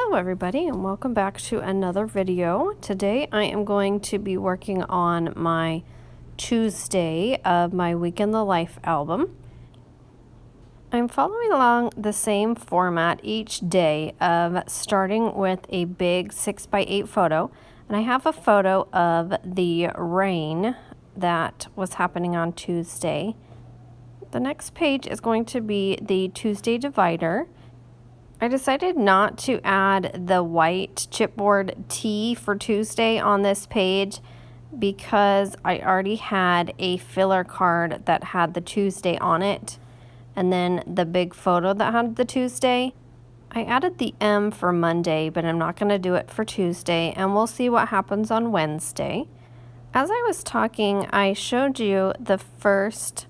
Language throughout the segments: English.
Hello everybody and welcome back to another video. Today I am going to be working on my Tuesday of my Week in the Life album. I'm following along the same format each day of starting with a big 6x8 photo, and I have a photo of the rain that was happening on Tuesday. The next page is going to be the Tuesday divider. I decided not to add the white chipboard T for Tuesday on this page because I already had a filler card that had the Tuesday on it, and then the big photo that had the Tuesday. I added the M for Monday, but I'm not going to do it for Tuesday, and we'll see what happens on Wednesday. As I was talking, I showed you the first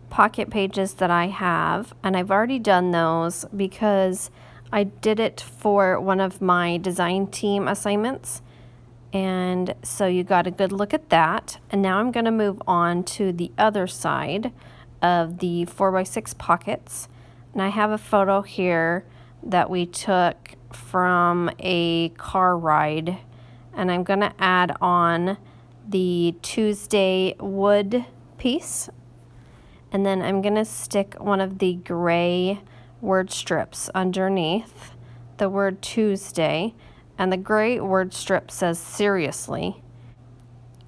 pocket pages that I have, and I've already done those because I did it for one of my design team assignments, and so you got a good look at that. And now I'm going to move on to the other side of the 4x6 pockets, and I have a photo here that we took from a car ride, and I'm going to add on the Tuesday wood piece. And then I'm going to stick one of the gray word strips underneath the word Tuesday. And the gray word strip says seriously.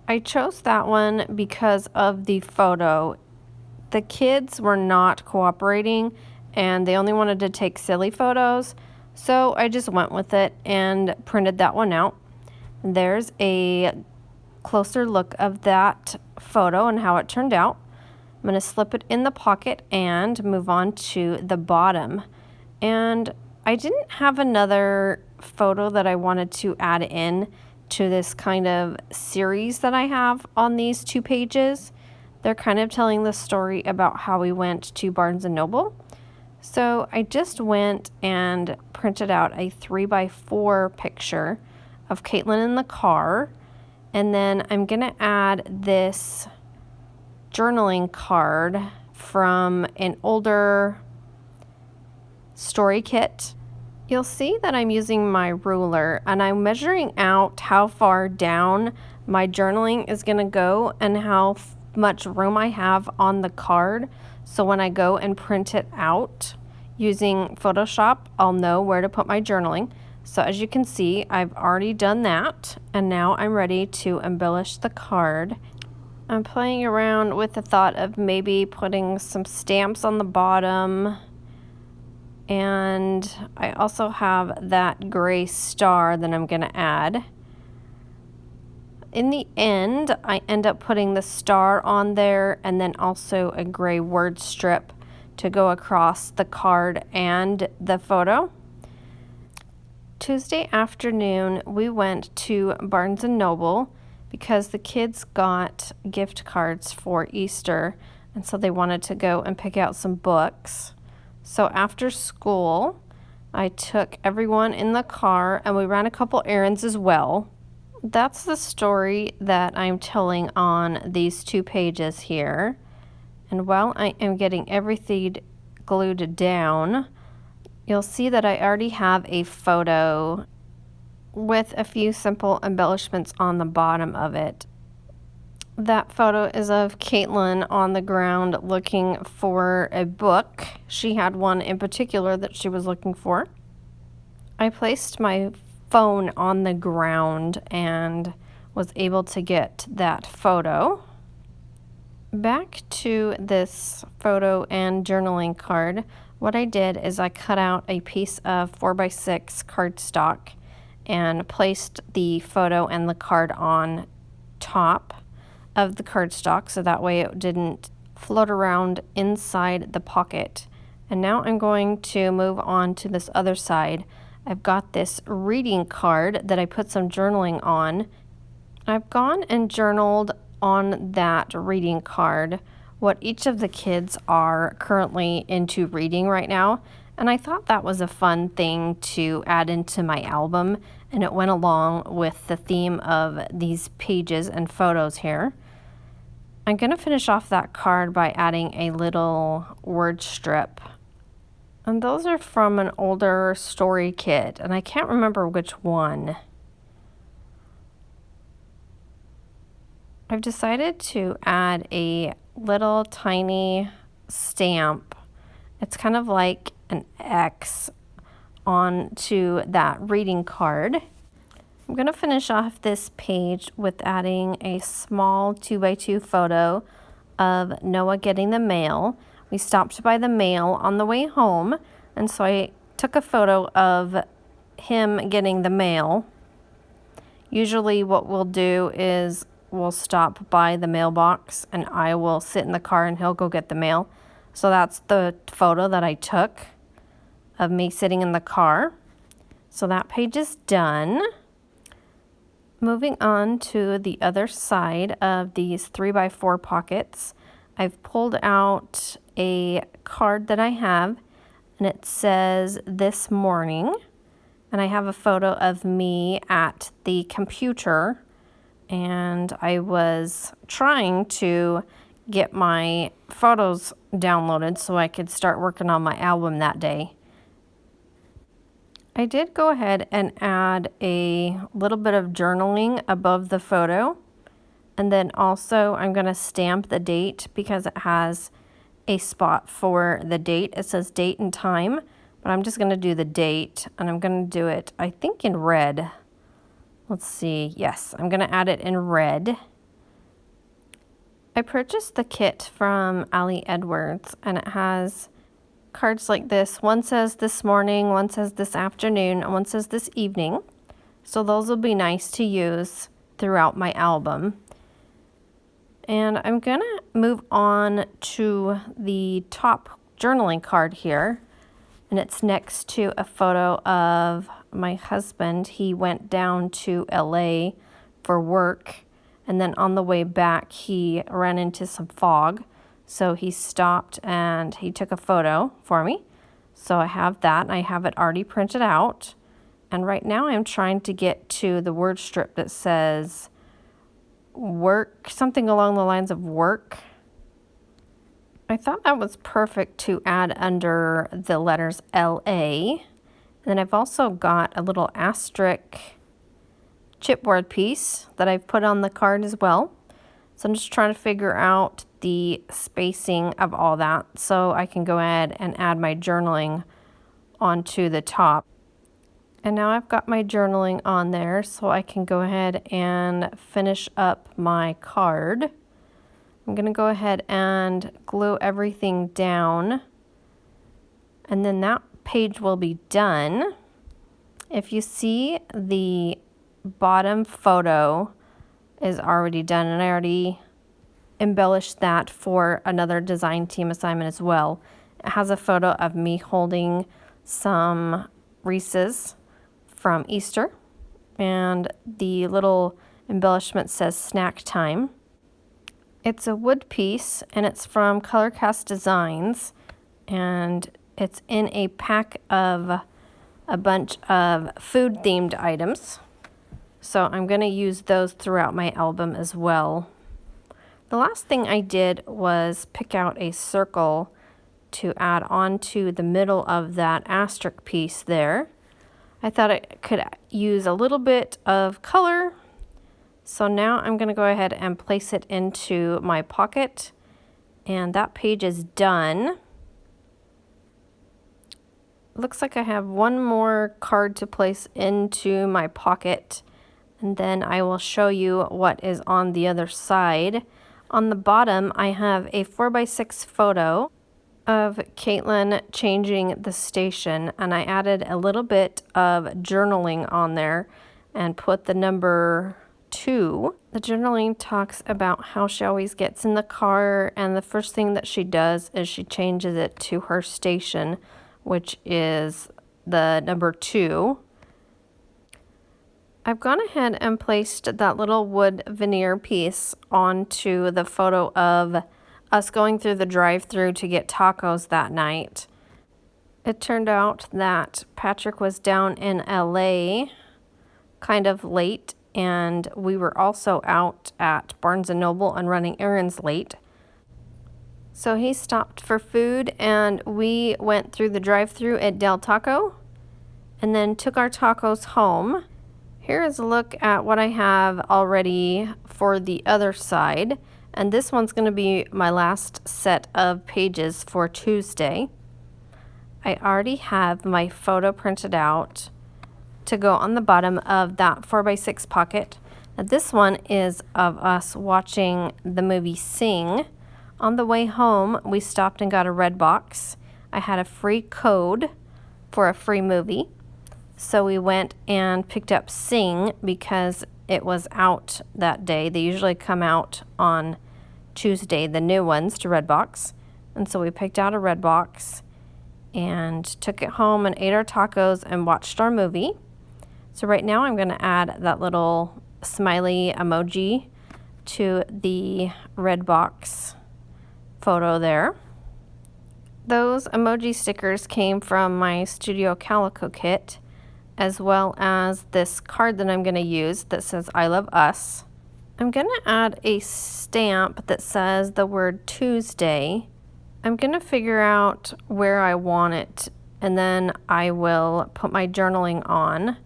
I chose that one because of the photo. The kids were not cooperating and they only wanted to take silly photos. So I just went with it and printed that one out. There's a closer look of that photo and how it turned out. I'm going to slip it in the pocket and move on to the bottom. And I didn't have another photo that I wanted to add in to this kind of series that I have on these two pages. They're kind of telling the story about how we went to Barnes & Noble. So I just went and printed out a 3x4 picture of Caitlin in the car. And then I'm going to add this journaling card from an older story kit. You'll see that I'm using my ruler and I'm measuring out how far down my journaling is going to go and how much room I have on the card. So when I go and print it out using Photoshop, I'll know where to put my journaling. So as you can see, I've already done that, and now I'm ready to embellish the card. I'm playing around with the thought of maybe putting some stamps on the bottom, and I also have that gray star that I'm going to add. In the end, I end up putting the star on there and then also a gray word strip to go across the card and the photo. Tuesday afternoon, we went to Barnes & Noble because the kids got gift cards for Easter, and so they wanted to go and pick out some books. So after school, I took everyone in the car and we ran a couple errands as well. That's the story that I'm telling on these two pages here. And while I am getting everything glued down, you'll see that I already have a photo with a few simple embellishments on the bottom of it. That photo is of Caitlin on the ground looking for a book. She had one in particular that she was looking for. I placed my phone on the ground and was able to get that photo. Back to this photo and journaling card, what I did is I cut out a piece of 4x6 cardstock and placed the photo and the card on top of the cardstock so that way it didn't float around inside the pocket. And now I'm going to move on to this other side. I've got this reading card that I put some journaling on. I've gone and journaled on that reading card what each of the kids are currently into reading right now. And I thought that was a fun thing to add into my album, and it went along with the theme of these pages and photos here. I'm going to finish off that card by adding a little word strip And those are from an older story kit, and I can't remember which one. I've decided to add a little tiny stamp. It's kind of like an X onto that reading card. I'm going to finish off this page with adding a small 2x2 photo of Noah getting the mail. We stopped by the mail on the way home, and so I took a photo of him getting the mail. Usually what we'll do is we'll stop by the mailbox and I will sit in the car and he'll go get the mail. So that's the photo that I took of me sitting in the car. So that page is done. Moving on to the other side of these 3x4 pockets, I've pulled out a card that I have, and it says "This morning," and I have a photo of me at the computer, and I was trying to get my photos downloaded so I could start working on my album that day. I did go ahead and add a little bit of journaling above the photo, and then also I'm going to stamp the date because it has a spot for the date. It says date and time, but I'm just going to do the date, and I'm going to do it, I think, in red. Let's see. Yes, I'm going to add it in red. I purchased the kit from Ali Edwards, and it has cards like this. One says this morning, one says this afternoon, and one says this evening. So those will be nice to use throughout my album. And I'm going to move on to the top journaling card here. And it's next to a photo of my husband. He went down to LA for work, and then on the way back he ran into some fog. So he stopped and he took a photo for me. So I have that, and I have it already printed out. And right now I'm trying to get to the word strip that says work, something along the lines of work. I thought that was perfect to add under the letters LA. And then I've also got a little asterisk chipboard piece that I've put on the card as well. So I'm just trying to figure out the spacing of all that so I can go ahead and add my journaling onto the top. And now I've got my journaling on there, so I can go ahead and finish up my card. I'm going to go ahead and glue everything down, and then that page will be done. If you see, the bottom photo is already done, and I already embellished that for another design team assignment as well. It has a photo of me holding some Reese's from Easter, and the little embellishment says snack time. It's a wood piece, and it's from Colorcast Designs, and it's in a pack of a bunch of food themed items. So I'm going to use those throughout my album as well. The last thing I did was pick out a circle to add on to the middle of that asterisk piece there. I thought I could use a little bit of color. So now I'm going to go ahead and place it into my pocket, and that page is done. Looks like I have one more card to place into my pocket, and then I will show you what is on the other side. On the bottom, I have a 4x6 photo of Caitlin changing the station, and I added a little bit of journaling on there and put the number 2. The journaling talks about how she always gets in the car, and the first thing that she does is she changes it to her station, which is the number 2. I've gone ahead and placed that little wood veneer piece onto the photo of us going through the drive-thru to get tacos that night. It turned out that Patrick was down in LA kind of late, and we were also out at Barnes & Noble and running errands late. So he stopped for food and we went through the drive-thru at Del Taco and then took our tacos home. Here is a look at what I have already for the other side. And this one's going to be my last set of pages for Tuesday. I already have my photo printed out to go on the bottom of that 4x6 pocket. Now this one is of us watching the movie Sing. On the way home, we stopped and got a red box. I had a free code for a free movie. So we went and picked up Sing because it was out that day. They usually come out on Tuesday, the new ones, to Redbox. And so we picked out a red box and took it home and ate our tacos and watched our movie. So right now I'm going to add that little smiley emoji to the Redbox photo there. Those emoji stickers came from my Studio Calico kit, as well as this card that I'm going to use that says I love us. I'm going to add a stamp that says the word Tuesday. I'm going to figure out where I want it, and then I will put my journaling on,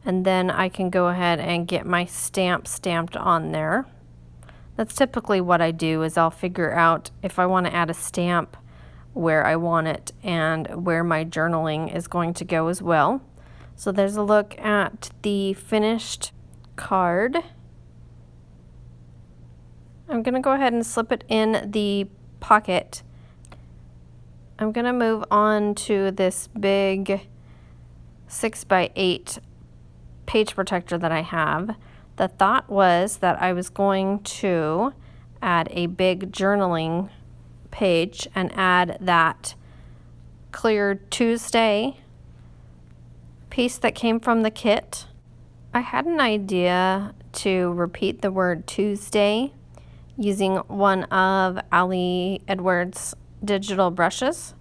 and then I can go ahead and get my stamp stamped on there. That's typically what I do, is I'll figure out if I want to add a stamp, where I want it, and where my journaling is going to go as well. So there's a look at the finished card. I'm going to go ahead and slip it in the pocket. I'm going to move on to this big 6x8 page protector that I have. The thought was that I was going to add a big journaling page and add that clear Tuesday piece that came from the kit. I had an idea to repeat the word Tuesday using one of Ali Edwards' digital brushes.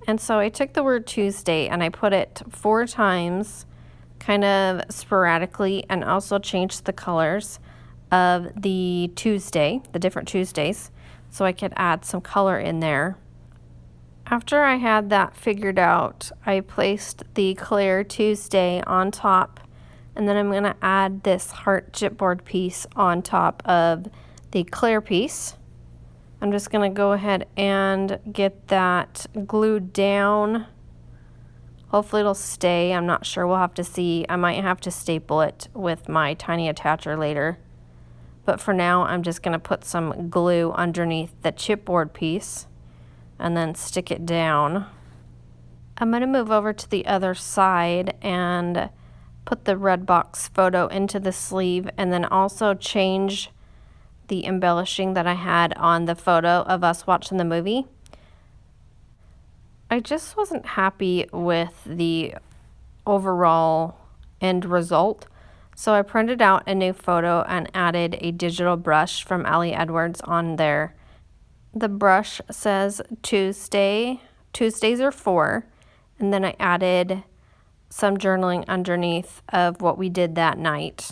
And so I took the word Tuesday and I put it 4 times, kind of sporadically, and also changed the colors of the Tuesday, the different Tuesdays, so I could add some color in there. After I had that figured out, I placed the clear Tuesday on top, and then I'm going to add this heart chipboard piece on top of the clear piece. I'm just going to go ahead and get that glued down. Hopefully it'll stay. I'm not sure. We'll have to see. I might have to staple it with my tiny attacher later. But for now, I'm just going to put some glue underneath the chipboard piece and then stick it down. I'm going to move over to the other side and put the Redbox photo into the sleeve, and then also change the embellishing that I had on the photo of us watching the movie. I just wasn't happy with the overall end result, so I printed out a new photo and added a digital brush from Ali Edwards on there. The brush says Tuesday, Tuesdays are 4, and then I added some journaling underneath of what we did that night.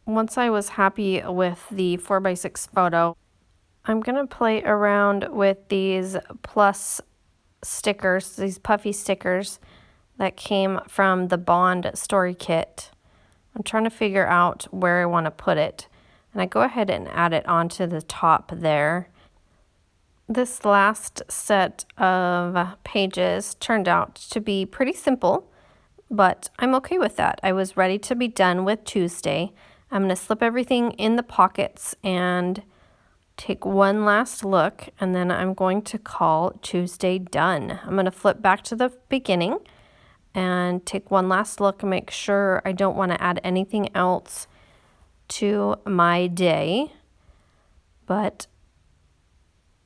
Once I was happy with the 4x6 photo, I'm going to play around with these plus stickers, these puffy stickers that came from the Bond story kit. I'm trying to figure out where I want to put it, and I go ahead and add it onto the top there. This last set of pages turned out to be pretty simple, but I'm okay with that. I was ready to be done with Tuesday. I'm going to slip everything in the pockets and take one last look, and then I'm going to call Tuesday done. I'm going to flip back to the beginning and take one last look and make sure I don't want to add anything else to my day. But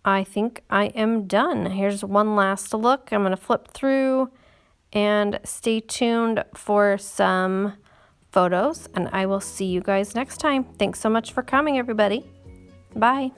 I think I am done. Here's one last look. I'm going to flip through and stay tuned for some photos, and I will see you guys next time. Thanks so much for coming, everybody. Bye.